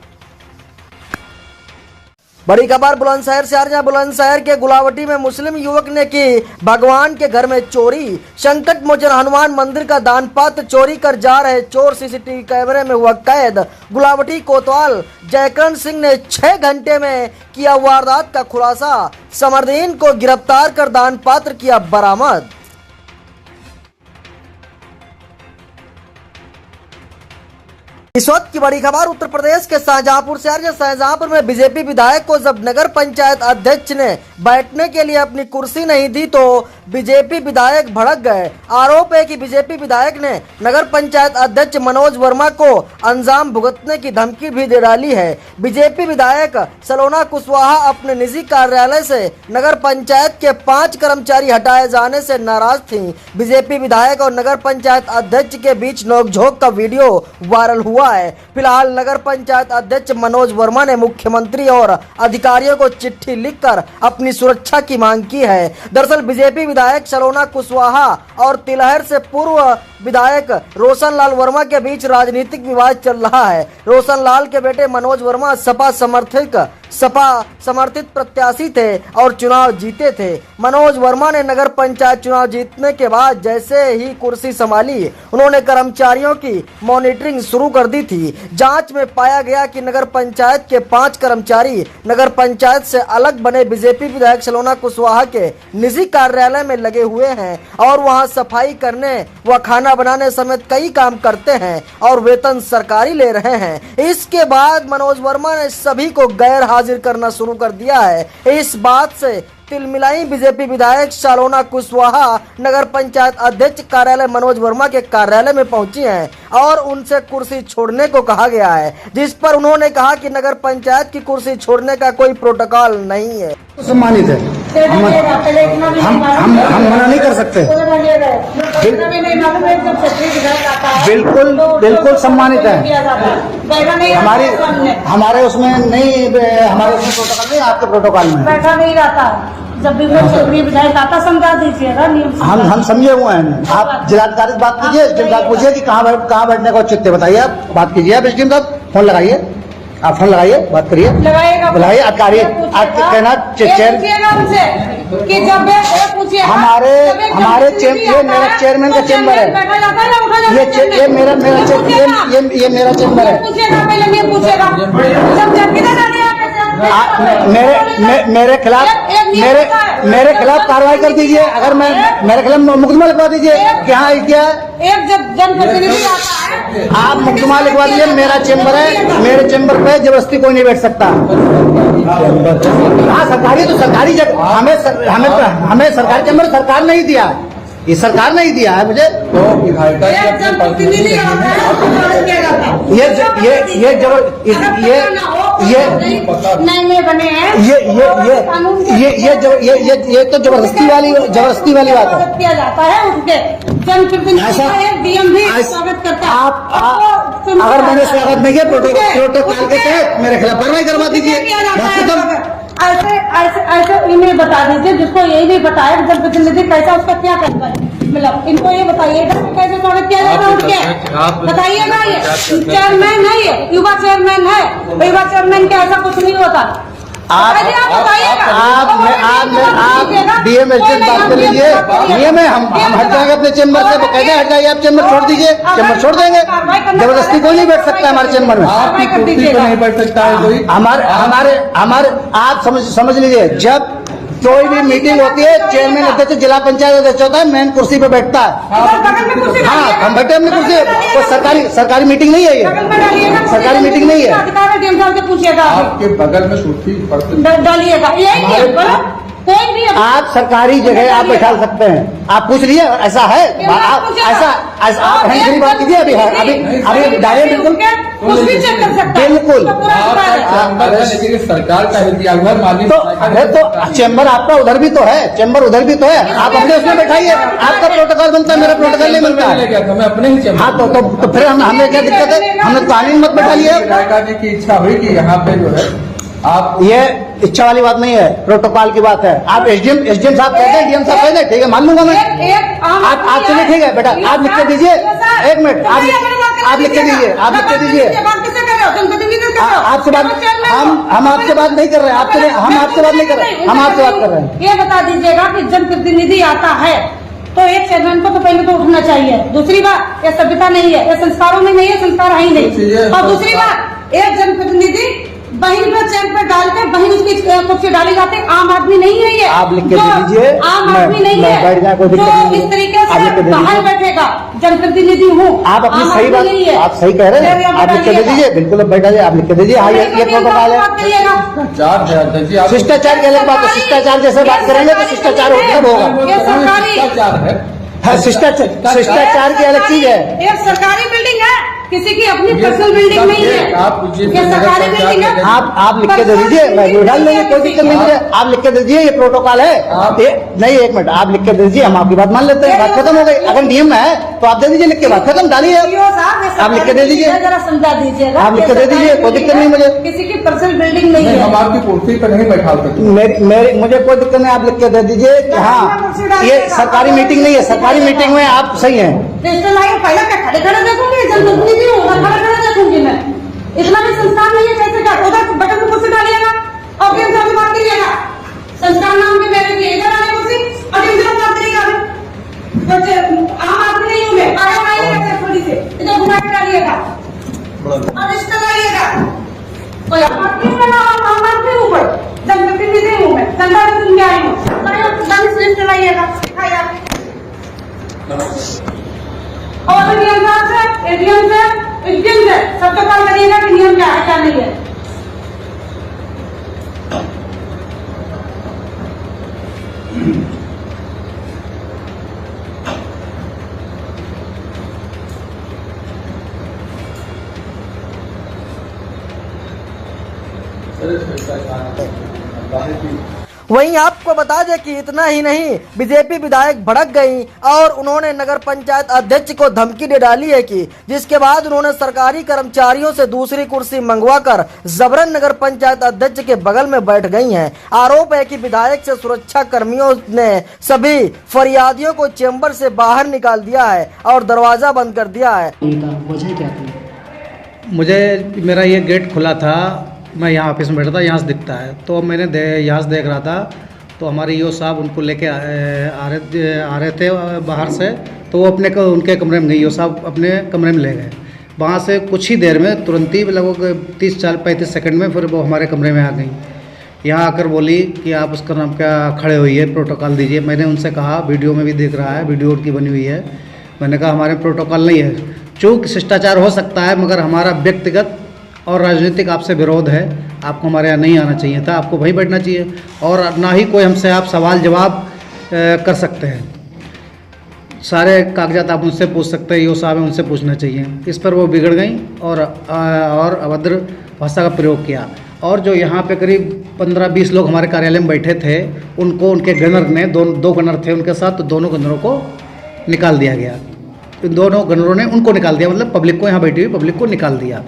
बड़ी खबर बुलंदशहर से आ रही है। बुलंदशहर के गुलावटी में मुस्लिम युवक ने की भगवान के घर में चोरी। संकट मोचन हनुमान मंदिर का दान पात्र चोरी कर जा रहे चोर सीसीटीवी कैमरे में हुआ कैद। गुलावटी कोतवाल जयकरण सिंह ने 6 घंटे में किया वारदात का खुलासा। समरदीन को गिरफ्तार कर दान पात्र किया बरामद। इस वक्त की बड़ी खबर उत्तर प्रदेश के शाहजहांपुर से आ रही है। शाहजहांपुर में बीजेपी विधायक को जब नगर पंचायत अध्यक्ष ने बैठने के लिए अपनी कुर्सी नहीं दी तो बीजेपी विधायक भड़क गए। आरोप है कि बीजेपी विधायक ने नगर पंचायत अध्यक्ष मनोज वर्मा को अंजाम भुगतने की धमकी भी दे डाली है। बीजेपी विधायक सलोना कुशवाहा अपने निजी कार्यालय से नगर पंचायत के 5 कर्मचारी हटाए जाने से नाराज थी। बीजेपी विधायक और नगर पंचायत अध्यक्ष के बीच नोकझोंक का वीडियो वायरल हुआ है। फिलहाल नगर पंचायत अध्यक्ष मनोज वर्मा ने मुख्यमंत्री और अधिकारियों को चिट्ठी लिखकर अपनी सुरक्षा की मांग की है। दरअसल बीजेपी विधायक सलोना कुशवाहा और तिलहर से पूर्व विधायक रोशन लाल वर्मा के बीच राजनीतिक विवाद चल रहा है। रोशन लाल के बेटे मनोज वर्मा सपा समर्थक सपा समर्थित प्रत्याशी थे और चुनाव जीते थे। मनोज वर्मा ने नगर पंचायत चुनाव जीतने के बाद जैसे ही कुर्सी संभाली, उन्होंने कर्मचारियों की मॉनिटरिंग शुरू कर दी थी। जांच में पाया गया कि नगर पंचायत के 5 कर्मचारी नगर पंचायत से अलग बने बीजेपी विधायक सलोना कुशवाहा के निजी कार्यालय में लगे हुए हैं और वहां सफाई करने व खाना बनाने समेत कई काम करते हैं और वेतन सरकारी ले रहे हैं। इसके बाद मनोज वर्मा ने सभी को गैर हाजिर करना शुरू कर दिया है। इस बात से तिलमिलाई बीजेपी विधायक सलोना कुशवाहा नगर पंचायत अध्यक्ष कार्यालय मनोज वर्मा के कार्यालय में पहुंची हैं और उनसे कुर्सी छोड़ने को कहा गया है, जिस पर उन्होंने कहा कि नगर पंचायत की कुर्सी छोड़ने का कोई प्रोटोकॉल नहीं है। सम्मानित है, हम मना नहीं कर सकते। बिल्कुल बिल्कुल सम्मानित है। हमारे उसमें नहीं, हमारे उसमें प्रोटोकॉल नहीं, आपके प्रोटोकॉल में बैठा नहीं रहता। जब भी वो विधायक आता समझा दीजिएगा। हम समझे हुए हैं। आप जिलाधिकारी से बात कीजिए, जिलाधिकारी पूछिए कि कहाँ बैठने को उचित है, बताइए। आप बात कीजिए, आप एसडीएम साहब फोन लगाइए, आप फोन लगाइए, बात करिए, बुलाइए। आप कहना हमारे ये मेरा चेयरमैन का चेम्बर है, ये मेरा चेम्बर है। मेरे खिलाफ कार्रवाई कर दीजिए। अगर मैं मेरे खिलाफ मुकदमा लिखवा दीजिए कि हाँ क्या एक जब जनप्रतिनिधि आता है, आप मुकदमा लिखवा दीजिए। मेरा चेम्बर है, मेरे चेम्बर पे जबरदस्ती कोई नहीं बैठ सकता। हाँ सरकारी तो सरकारी जगह, हमें सरकारी चेम्बर सरकार नहीं दिया, ये सरकार नहीं दिया है मुझे। ये तो जबरदस्ती वाली बात है। किया जाता है उसके जनप्रतिनिधि डीएम भी स्वागत करता है। आप अगर मैंने स्वागत नहीं किया प्रोटोकॉल के तहत मेरे खिलाफ कार्रवाई करवा दीजिए। ऐसे इन्हें बता दीजिए, जिसको यही नहीं बताया जनप्रतिनिधि कैसा, उसका क्या करना है। मतलब इनको ये बताइएगा कैसे स्वागत किया जाएगा उनके, बताइएगा। ये चेयरमैन है, ये युवा चेयरमैन है, युवा चेयरमैन के ऐसा कुछ नहीं होता। आप डीएम एसडीएम बात कर लीजिए। नियम है, हम हट जाएंगे अपने चेम्बर से। वो कहते हैं हट जाइए, आप चेम्बर छोड़ दीजिए, चेम्बर छोड़ देंगे। जबरदस्ती कोई नहीं बैठ सकता हमारे चेम्बर में, नहीं बैठ सकता है कोई। हमारे आप समझ लीजिए, जब कोई भी मीटिंग होती है, चेयरमैन अध्यक्ष जिला पंचायत अध्यक्ष होता है, मेन कुर्सी पे बैठता है। हाँ हम बैठे अपनी कुर्सी। तो सरकारी मीटिंग नहीं है, ये सरकारी मीटिंग नहीं है। आपके बगल में कुर्सी डालिएगा, कोई भी आप सरकारी जगह आप बैठा सकते हैं। आप पूछ लीजिए, ऐसा है, ऐसा आप हैंड बात कीजिए। अभी डायरेक्ट बिल्कुल सरकार का दिया हुआ मालिक तो अरे तो चेम्बर आपका उधर भी तो है, चेम्बर उधर भी तो है। आप अपने उसमें बैठाइए, आपका प्रोटोकॉल बनता है, मेरा प्रोटोकॉल नहीं बनता है। अपने ही हाँ तो फिर हमें क्या दिक्कत है? हमने कानून मत बैठा लिया। की इच्छा हुई कि यहाँ पे जो है आप, ये इच्छा वाली बात नहीं है, प्रोटोकॉल की बात है। आप एसडीएम साहब कहते हैं, डीएम साहब कहते हैं, ठीक है मान लूंगा मैं। आप चलिए ठीक है बेटा, आप लिख के दीजिए। एक मिनट, आप लिख के दीजिए, आप लिख के दीजिए। आपसे बात हम आपसे बात नहीं कर रहे हैं, हम आपसे बात नहीं कर रहे हैं, हम आपसे बात कर रहे हैं। ये बता दीजिएगा कि जनप्रतिनिधि आता है तो एक चेयरमैन को तो पहले तो उठना चाहिए। दूसरी बात, ये सभ्यता नहीं है, ये संस्कारों में नहीं है, संस्कार है ही नहीं। और दूसरी बात, एक जनप्रतिनिधि बहन पर चेयर पर डालकर बहन उसकी कुर्सी डाली जाती है। आम आदमी नहीं है ये, आप लिख के दीजिए। आम आदमी नहीं है जो इस तरीके से बाहर बैठेगा। जनप्रतिनिधि हूँ, आप अपनी सही बात, आप सही कह रहे हैं, आप लिख के दे दीजिए। बिल्कुल बैठा जाए, आप लिख के दीजिए। हाँ ये प्रोटोकॉल है, शिष्टाचार की अलग बात है। शिष्टाचार जैसे बात करेंगे तो शिष्टाचार होगा। शिष्टाचार की अलग चीज है। एक सरकारी बिल्डिंग है, किसी की अपनी पर्सनल बिल्डिंग नहीं है, ये सरकारी बिल्डिंग है। आप लिख के दे दीजिए, मैं डाल देंगे, कोई दिक्कत नहीं मुझे। आप लिख के दे दीजिए, ये प्रोटोकॉल है। नहीं एक मिनट, आप लिख के दे दीजिए, हम आपकी बात मान लेते हैं, बात खत्म हो गई। अगर नियम है तो आप दे दीजिए, लिख के बात खत्म, डालिए। आप लिख के दे दीजिए, जरा समझा दीजिएगा। आप लिख के दे दीजिए, कोई दिक्कत नहीं मुझे। किसी की पर्सनल बिल्डिंग नहीं है, हम आपकी कुर्सी पर नहीं बैठा सकते। मुझे कोई दिक्कत नहीं, आप लिख के दे दीजिए कि हाँ ये सरकारी मीटिंग नहीं है। सरकारी मीटिंग में आप सही हैं। पहले क्या खड़े खड़े देखूंगी, जनप्रतिनिधि हूँ, खड़े खड़े देखूंगी मैं। इतना भी संस्कार नहीं है, कैसे क्या उधर बटन में कुर्सी डालिएगा। चलाइएगा। कोई आपत्ति नहीं है, हम आपके ऊपर जनप्रतिनिधि हूँ मैं, जनता से सुन के आई हूँ, दानिश चलाइएगा। और नियम से एडीएम से एसडीएम से सबसे काम करिएगा कि नियम क्या है क्या नहीं है। वहीं आपको बता दें कि इतना ही नहीं, बीजेपी विधायक भड़क गई और उन्होंने नगर पंचायत अध्यक्ष को धमकी दे डाली है कि जिसके बाद उन्होंने सरकारी कर्मचारियों से दूसरी कुर्सी मंगवाकर जबरन नगर पंचायत अध्यक्ष के बगल में बैठ गई हैं। आरोप है कि विधायक से सुरक्षा कर्मियों ने सभी फरियादियों को चैम्बर से बाहर निकाल दिया है और दरवाजा बंद कर दिया है। मुझे मेरा ये गेट खुला था, मैं यहाँ ऑफिस में बैठा था, यहाँ से दिखता है, तो मैंने यहाँ से देख रहा था, तो हमारे ईओ साहब उनको लेके आ रहे थे बाहर से, तो वो उनके कमरे में गई, ईओ साहब अपने कमरे में ले गए। वहाँ से कुछ ही देर में तुरंत ही लगभग 30-35 सेकंड में फिर वो हमारे कमरे में आ गई। यहाँ आकर बोली कि आप उसका नाम क्या खड़े होइए, प्रोटोकॉल दीजिए। मैंने उनसे कहा, वीडियो में भी दिख रहा है, वीडियो उनकी बनी हुई है, मैंने कहा हमारे प्रोटोकॉल नहीं है, चूँकि शिष्टाचार हो सकता है मगर हमारा व्यक्तिगत और राजनीतिक आपसे विरोध है, आपको हमारे यहाँ नहीं आना चाहिए था, आपको वहीं बैठना चाहिए और ना ही कोई हमसे आप सवाल जवाब कर सकते हैं। सारे कागजात आप उनसे पूछ सकते हैं, ईओ साहब है उनसे पूछना चाहिए। इस पर वो बिगड़ गई और अभद्र भाषा का प्रयोग किया। और जो यहाँ पे करीब 15-20 लोग हमारे कार्यालय में बैठे थे, उनको उनके गनर ने दो गनर थे उनके साथ, तो दोनों गनरों को निकाल दिया गया। इन दोनों गनरों ने उनको निकाल दिया, मतलब पब्लिक को, यहाँ बैठी हुई पब्लिक को निकाल दिया।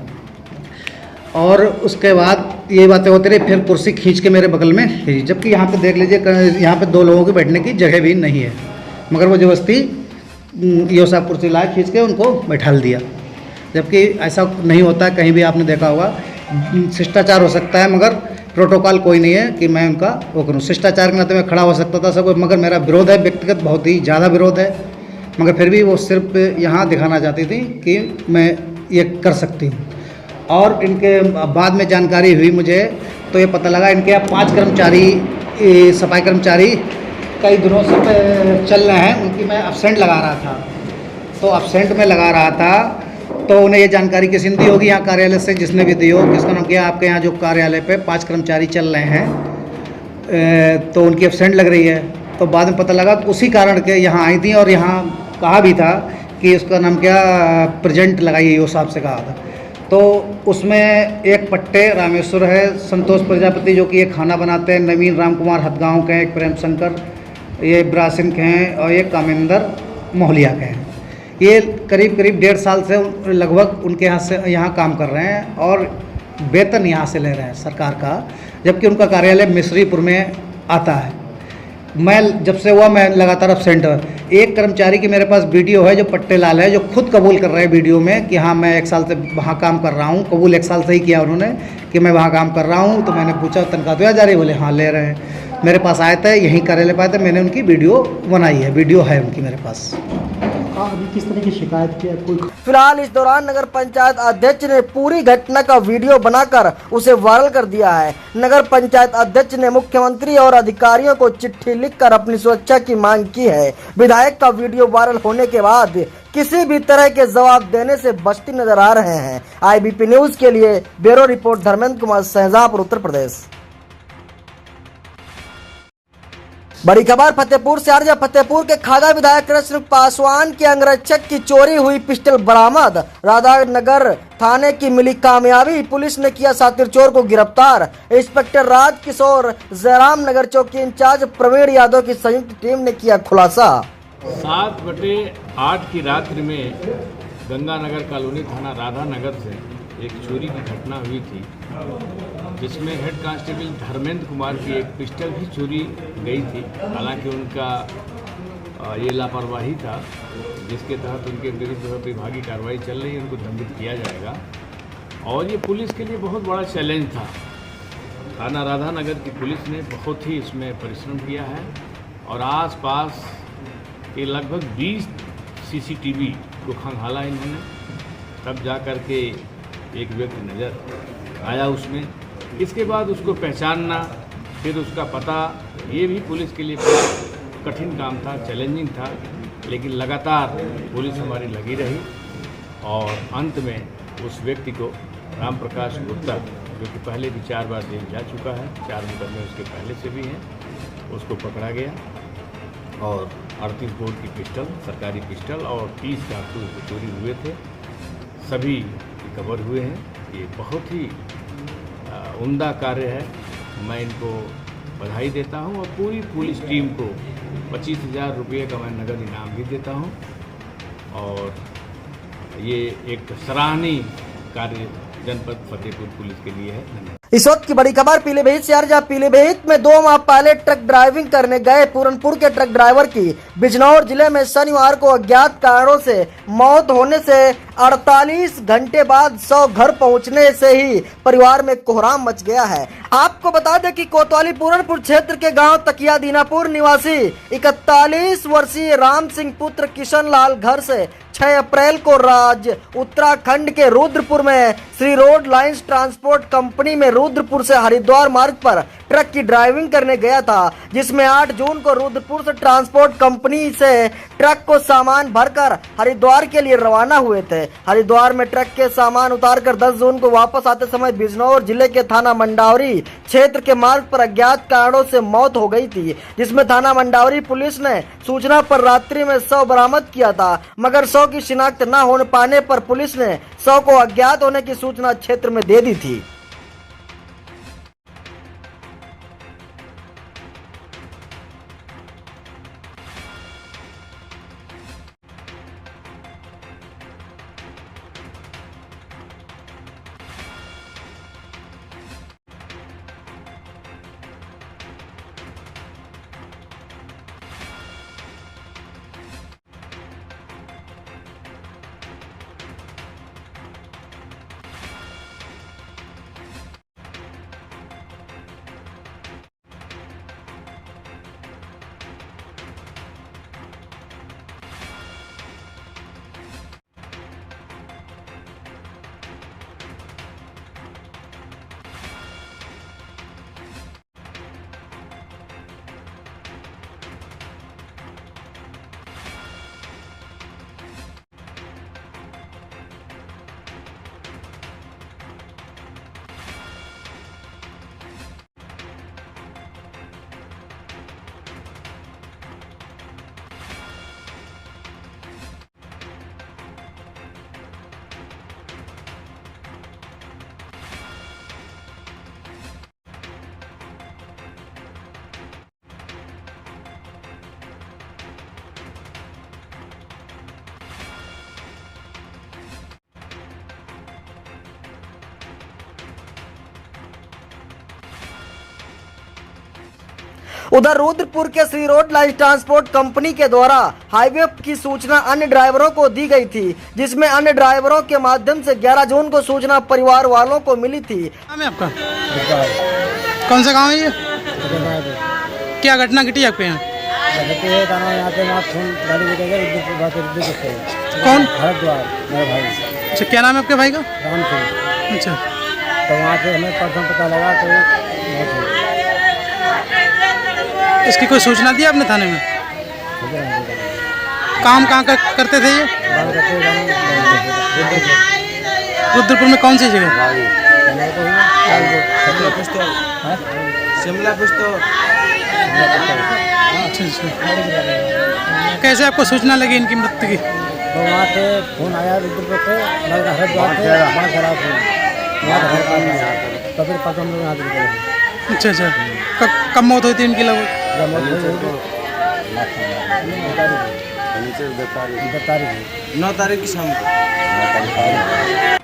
और उसके बाद ये बातें होती रही, फिर कुर्सी खींच के मेरे बगल में खींची, जबकि यहाँ पे देख लीजिए यहाँ पे 2 लोगों के बैठने की जगह भी नहीं है, मगर वो जबरदस्ती ईओ साहब कुर्सी लाए खींच के उनको बैठाल दिया, जबकि ऐसा नहीं होता। कहीं भी आपने देखा होगा, शिष्टाचार हो सकता है मगर प्रोटोकॉल कोई नहीं है कि मैं उनका वो करूँ। शिष्टाचार के नाते मैं खड़ा हो सकता था सब, मगर मेरा विरोध है, व्यक्तिगत बहुत ही ज़्यादा विरोध है, मगर फिर भी वो सिर्फ यहाँ दिखाना चाहती थी कि मैं ये कर सकती हूँ। और इनके बाद में जानकारी हुई मुझे, तो ये पता लगा इनके यहाँ 5 कर्मचारी, सफाई कर्मचारी कई दिनों से चल रहे हैं, उनकी मैं अब्सेंट लगा रहा था। तो अब्सेंट में लगा रहा था, तो उन्हें ये जानकारी किसी ने दी होगी यहाँ कार्यालय से, जिसने भी दी हो, किसका नाम किया, आपके यहाँ जो कार्यालय पे 5 कर्मचारी चल रहे हैं, तो उनकी अब्सेंट लग रही है। तो बाद में पता लगा, तो उसी कारण के यहाँ आई थी और यहाँ कहा भी था कि उसका नाम क्या प्रेजेंट लगाइए, वो साहब से कहा था। तो उसमें एक पट्टे रामेश्वर है, संतोष प्रजापति जो कि ये खाना बनाते हैं, नवीन राम कुमार हदगांव के हैं, एक प्रेम शंकर ये ब्रासिन के हैं और ये कामेंद्र मोहलिया के हैं। ये करीब 1.5 साल से लगभग उनके यहाँ से यहाँ काम कर रहे हैं और वेतन यहाँ से ले रहे हैं सरकार का, जबकि उनका कार्यालय मिस्रीपुर में आता है। मैं जब से हुआ मैं लगातार अब्सेंट। एक कर्मचारी की मेरे पास वीडियो है जो पट्टे लाल है, जो खुद कबूल कर रहे हैं वीडियो में कि हाँ मैं 1 साल से वहाँ काम कर रहा हूँ। कबूल 1 साल से ही किया उन्होंने कि मैं वहाँ काम कर रहा हूँ। तो मैंने पूछा तनख्वाह तो जा रही, बोले हाँ ले रहे हैं। मेरे पास आए थे, यहीं कार्यालय पाए थे, मैंने उनकी वीडियो बनाई है, वीडियो है उनकी मेरे पास। अभी किस तरह की शिकायत की है कोई? फिलहाल इस दौरान नगर पंचायत अध्यक्ष ने पूरी घटना का वीडियो बनाकर उसे वायरल कर दिया है। नगर पंचायत अध्यक्ष ने मुख्यमंत्री और अधिकारियों को चिट्ठी लिखकर अपनी सुरक्षा की मांग की है। विधायक का वीडियो वायरल होने के बाद किसी भी तरह के जवाब देने से बचती नजर आ रहे हैं। IBP न्यूज के लिए ब्यूरो रिपोर्ट धर्मेंद्र कुमार, शाहजहांपुर, उत्तर प्रदेश। बड़ी खबर फतेहपुर से आ रही है। फतेहपुर के खागा विधायक कृष्ण पासवान के अंगरक्षक की चोरी हुई पिस्टल बरामद। राधानगर थाने की मिली कामयाबी, पुलिस ने किया शातिर चोर को गिरफ्तार। इंस्पेक्टर राज किशोर, जयराम नगर चौकी इंचार्ज प्रवीण यादव की संयुक्त टीम ने किया खुलासा। 7/8 की रात्रि में गंगानगर कॉलोनी थाना राधानगर से एक चोरी की घटना हुई थी, जिसमें हेड कांस्टेबल धर्मेंद्र कुमार की एक पिस्टल भी चोरी गई थी। हालांकि उनका ये लापरवाही था, जिसके तहत उनके विरुद्ध विभागीय कार्रवाई चल रही है, उनको दंडित किया जाएगा। और ये पुलिस के लिए बहुत बड़ा चैलेंज था। थाना राधानगर की पुलिस ने बहुत ही इसमें परिश्रम किया है और आसपास के लगभग 20 CCTV को खंगाला इन्होंने, तब जा कर के एक व्यक्ति नज़र आया उसमें। इसके बाद उसको पहचानना, फिर उसका पता, ये भी पुलिस के लिए बड़ा कठिन काम था, चैलेंजिंग था, लेकिन लगातार पुलिस हमारी लगी रही और अंत में उस व्यक्ति को राम प्रकाश गुप्ता, जो कि पहले भी 4 बार जेल जा चुका है, 4 मुकदमे उसके पहले से भी हैं, उसको पकड़ा गया और 38 बोर की पिस्टल, सरकारी पिस्टल और 30 कारतूस जो चोरी हुए थे सभी रिकवर हुए हैं। ये बहुत ही उम्दा कार्य है। मैं इनको बधाई देता हूं और पूरी पुलिस टीम को 25,000 रुपये का मैं नगद इनाम भी देता हूं और ये एक सराहनीय कार्य जनपद फतेहपुर पुलिस के लिए है। धन्यवाद। इस वक्त की बड़ी खबर पीलीभीत से आ रही है। पीलीभीत में 2 माह पहले ट्रक ड्राइविंग करने गए पूरनपुर के ट्रक ड्राइवर की बिजनौर जिले में शनिवार को अज्ञात कारणों से मौत होने से 48 घंटे बाद 100 घर पहुंचने से ही परिवार में कोहराम मच गया है। आपको बता दें कि कोतवाली पूरनपुर क्षेत्र के गांव तकिया दीनापुर निवासी 41 वर्षीय राम सिंह पुत्र किशन लाल घर से 6 अप्रैल को राज्य उत्तराखंड के रुद्रपुर में Shri road lines transport company में रुद्रपुर से हरिद्वार मार्ग पर ट्रक की ड्राइविंग करने गया था, जिसमें 8 जून को रुद्रपुर से ट्रांसपोर्ट कंपनी से ट्रक को सामान भरकर हरिद्वार के लिए रवाना हुए थे। हरिद्वार में ट्रक के सामान उतारकर 10 जून को वापस आते समय बिजनौर जिले के थाना मंडावरी क्षेत्र के मार्ग पर अज्ञात कारणों से मौत हो गई थी, जिसमें थाना मंडावरी पुलिस ने सूचना पर रात्रि में 100 बरामद किया था, मगर 100 की शिनाख्त न हो पाने पर पुलिस ने 100 को अज्ञात होने की सूचना क्षेत्र में दे दी थी। उधर रुद्रपुर के Shri road lines transport company के द्वारा हाईवे की सूचना अन्य ड्राइवरों को दी गई थी, जिसमें अन्य ड्राइवरों के माध्यम से 11 जून को सूचना परिवार वालों को मिली थी। नाम है आपका? कौन सा गांव है ये? क्या घटना घटी आपके यहाँ? कौन? हरिद्वार, मेरा भाई। अच्छा, क्या नाम है आपके भाई का? राम सिंह। अच्छा, तो वहाँ से हमें परसों पता लगा तो इसकी कोई सूचना दी आपने थाने में? काम कहाँ करते थे ये? रुद्रपुर में कौन सी जगह? शिमला पिस्तौल। अच्छा, कैसे आपको सूचना लगी इनकी मृत्यु की? तो वहाँ से फोन आया रुद्रपुर से, हरिद्वार से, वहाँ खराब तो फिर पता हम लोग यहाँ से। अच्छा अच्छा, कब मौत हुई थी इनकी लगभग? 9 तारीख की शाम को।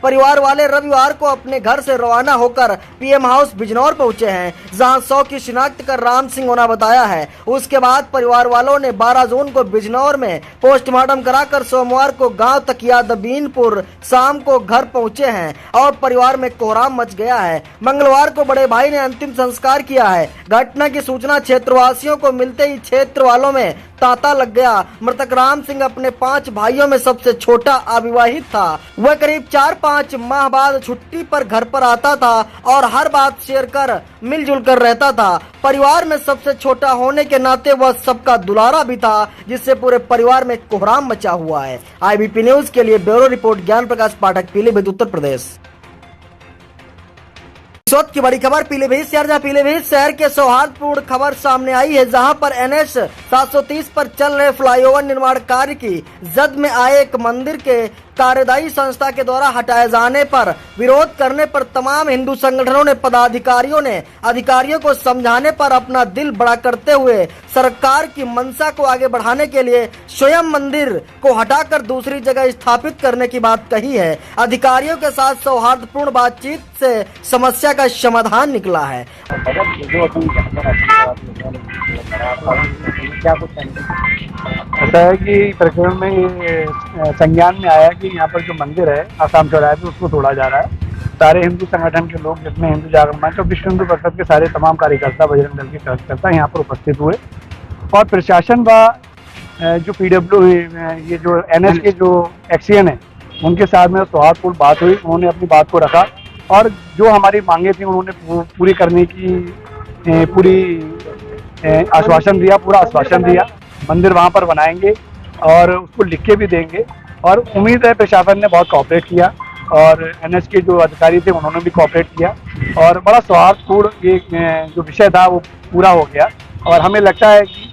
परिवार वाले रविवार को अपने घर से रवाना होकर पीएम हाउस बिजनौर पहुंचे हैं, जहां 100 की शिनाख्त कर राम सिंह होना बताया है। उसके बाद परिवार वालों ने 12 जून को बिजनौर में पोस्टमार्टम कराकर सोमवार को गांव तकिया दबीनपुर शाम को घर पहुंचे हैं और परिवार में कोहराम मच गया है। मंगलवार को बड़े भाई ने अंतिम संस्कार किया है। घटना की सूचना क्षेत्रवासियों को मिलते ही क्षेत्र वालों में तांता लग गया। मृतक राम सिंह अपने 5 भाइयों में सबसे छोटा अविवाहित था। वह करीब 4-5 5 माह बाद छुट्टी पर घर पर आता था और हर बात शेयर कर मिलजुल कर रहता था। परिवार में सबसे छोटा होने के नाते वह सबका दुलारा भी था, जिससे पूरे परिवार में कोहराम मचा हुआ है। IBP न्यूज के लिए ब्यूरो रिपोर्ट ज्ञान प्रकाश पाठक, पीलीभीत, उत्तर प्रदेश। इस वक्त की बड़ी खबर पीलीभीत शहर, जहां पीलीभीत शहर के सौहार्दपूर्ण खबर सामने आई है, जहां पर NH 730 पर चल रहे फ्लाईओवर निर्माण कार्य की जद में आए एक मंदिर के कार्यदायी संस्था के द्वारा हटाए जाने पर विरोध करने पर तमाम हिंदू संगठनों ने अधिकारियों को समझाने पर अपना दिल बड़ा करते हुए सरकार की मंशा को आगे बढ़ाने के लिए स्वयं मंदिर को हटाकर दूसरी जगह स्थापित करने की बात कही है। अधिकारियों के साथ सौहार्दपूर्ण बातचीत से समस्या का समाधान निकला है। ऐसा है कि प्रकरण में ये संज्ञान में आया कि यहाँ पर जो मंदिर है आसाम चौराहे पे, उसको तोड़ा जा रहा है। सारे हिंदू संगठन के लोग, जिसमें हिंदू जागरण मंच और विश्व हिंदू परिषद के सारे तमाम कार्यकर्ता, बजरंग दल के कार्यकर्ता यहाँ पर उपस्थित हुए और प्रशासन व जो PW ये जो NH के जो एक्सीएन है उनके साथ में सौहार्दपूर्ण बात हुई। उन्होंने अपनी बात को रखा और जो हमारी मांगे थी उन्होंने पूरी करने की आश्वासन दिया। मंदिर वहाँ पर बनाएंगे और उसको लिख के भी देंगे और उम्मीद है प्रशासन ने बहुत कोऑपरेट किया और NH के जो अधिकारी थे उन्होंने भी कोऑपरेट किया और बड़ा सौहार्दपूर्ण ये जो विषय था वो पूरा हो गया। और हमें लगता है कि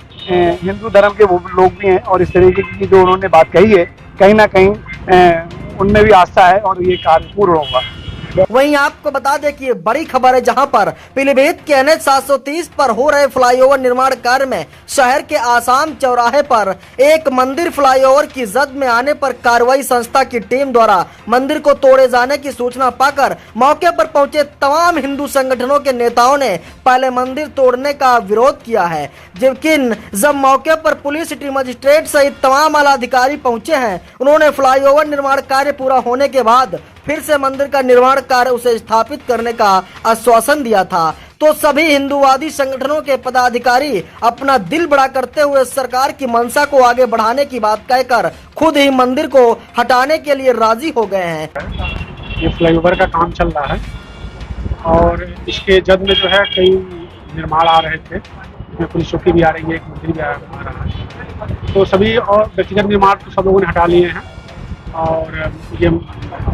हिंदू धर्म के वो लोग भी हैं और इस तरीके की जो उन्होंने बात कही है, कहीं ना कहीं उनमें भी आस्था है और ये कार्य पूर्ण होगा। वहीं आपको बता दें कि ये बड़ी खबर है, जहां पर पीलीभीत के NH 730 पर हो रहे फ्लाईओवर निर्माण कार्य में शहर के आसाम चौराहे पर एक मंदिर फ्लाईओवर की जद में आने पर कार्रवाई संस्था की टीम द्वारा मंदिर को तोड़े जाने की सूचना पाकर मौके पर पहुंचे तमाम हिंदू संगठनों के नेताओं ने पहले मंदिर तोड़ने का विरोध किया है, लेकिन जब मौके पर पुलिस, सिटी मजिस्ट्रेट सहित तमाम आला अधिकारी पहुंचे हैं, उन्होंने फ्लाईओवर निर्माण कार्य पूरा होने के बाद फिर से मंदिर का निर्माण कार्य उसे स्थापित करने का आश्वासन दिया था। तो सभी हिंदूवादी संगठनों के पदाधिकारी अपना दिल बड़ा करते हुए सरकार की मंशा को आगे बढ़ाने की बात कहकर खुद ही मंदिर को हटाने के लिए राजी हो गए हैं। ये फ्लाईओवर का काम चल रहा है और इसके जद में जो है कई निर्माण आ रहे थे, इसमें पुलिस चौकी भी आ रही है, एक मंदिर भी आ रहा है। तो सभी और व्यक्तिगत निर्माण तो सब लोगों ने हटा लिए हैं और ये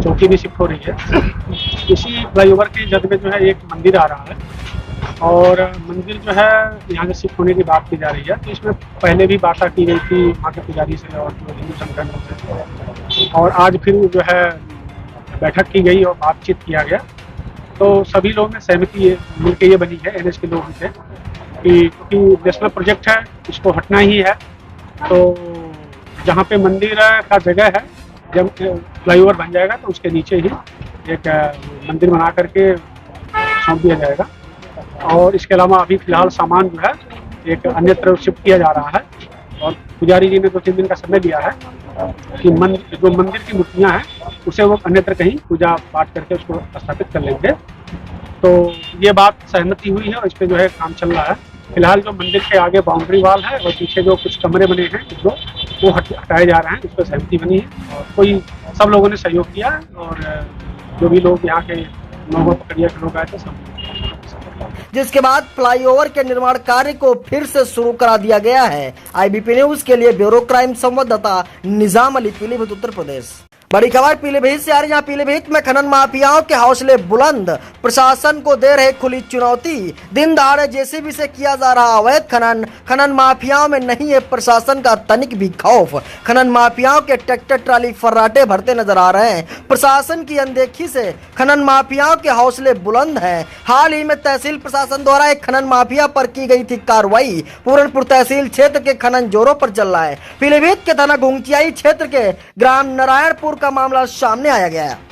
चौकी भी शिफ्ट हो रही है। इसी फ्लाईओवर के जद में जो है एक मंदिर आ रहा है और मंदिर जो है यहाँ से शिफ्ट होने की बात की जा रही है। तो इसमें पहले भी वार्ता की गई थी वहाँ के पुजारी से और जो हिंदू संगठनों से, और आज फिर जो है बैठक की गई और बातचीत किया गया। तो सभी लोगों में सहमति मिलकर ये बनी है, NH के लोग थे कि क्योंकि नेशनल प्रोजेक्ट है, इसको हटना ही है। तो जहाँ पे मंदिर का जगह है, जब फ्लाईओवर बन जाएगा तो उसके नीचे ही एक मंदिर बना करके सौंप दिया जाएगा। और इसके अलावा अभी फिलहाल सामान जो है एक अन्य तरफ शिफ्ट किया जा रहा है और पुजारी जी ने 2-3 दिन का समय दिया है कि जो मंदिर की मूर्तियाँ हैं उसे वो अन्यत्र कहीं पूजा पाठ करके उसको स्थापित कर लेंगे। तो ये बात सहमति हुई है और इस पर जो है काम चल रहा है। फिलहाल जो मंदिर के आगे बाउंड्री वाल है और पीछे जो कुछ कमरे बने हैं वो हटाए जा रहे हैं, उस पर सहमति बनी है और सब लोगों ने सहयोग किया और जो भी लोग यहाँ के लोगों पकड़िया के लोग आए थे सब। जिसके बाद फ्लाईओवर के निर्माण कार्य को फिर से शुरू करा दिया गया है। IBP न्यूज के लिए ब्यूरो क्राइम संवाददाता निजाम अली, पीलीभीत, उत्तर प्रदेश। बड़ी खबर पीलीभीत से आ रही है। पीलीभीत में खनन माफियाओं के हौसले बुलंद, प्रशासन को दे रहे खुली चुनौती। दिन दहाड़े JCB से किया जा रहा अवैध खनन माफियाओं में नहीं है प्रशासन का तनिक भी खौफ। खनन माफियाओं के ट्रैक्टर ट्राली फर्राटे भरते नजर आ रहे हैं। प्रशासन की अनदेखी से खनन माफियाओं के हौसले बुलंद हैं। हाल ही में तहसील प्रशासन द्वारा एक खनन माफिया पर की गई थी कार्रवाई। पूरनपुर तहसील क्षेत्र के खनन जोरों पर चल रहा है। पीलीभीत के थाना घुंघटियाई क्षेत्र के ग्राम नारायणपुर का मामला सामने आया गया है।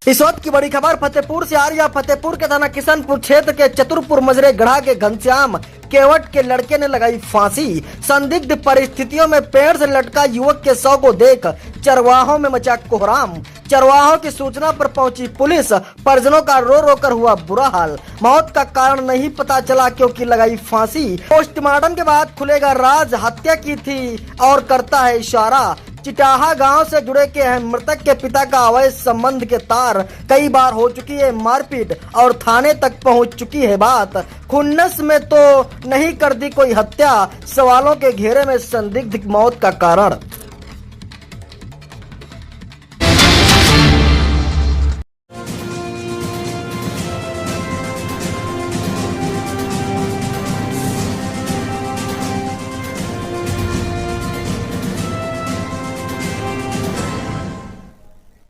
इस वक्त की बड़ी खबर फतेहपुर से आ रही है। फतेहपुर के थाना किशनपुर क्षेत्र के चतुरपुर मजरे गढ़ा के घनश्याम केवट के लड़के ने लगाई फांसी। संदिग्ध परिस्थितियों में पेड़ से लटका युवक के शव को देख चरवाहों में मचा कोहराम। चरवाहों की सूचना पर पहुंची पुलिस, परिजनों का रो रो कर हुआ बुरा हाल। मौत का कारण नहीं पता चला क्योंकि लगाई फांसी। पोस्टमार्टम के बाद खुलेगा राज, हत्या की थी और करता है इशारा। चिटाहा गांव से जुड़े के हैं मृतक के पिता का अवैध संबंध के तार। कई बार हो चुकी है मारपीट और थाने तक पहुंच चुकी है बात। खुन्नस में तो नहीं कर दी कोई हत्या, सवालों के घेरे में संदिग्ध मौत का कारण।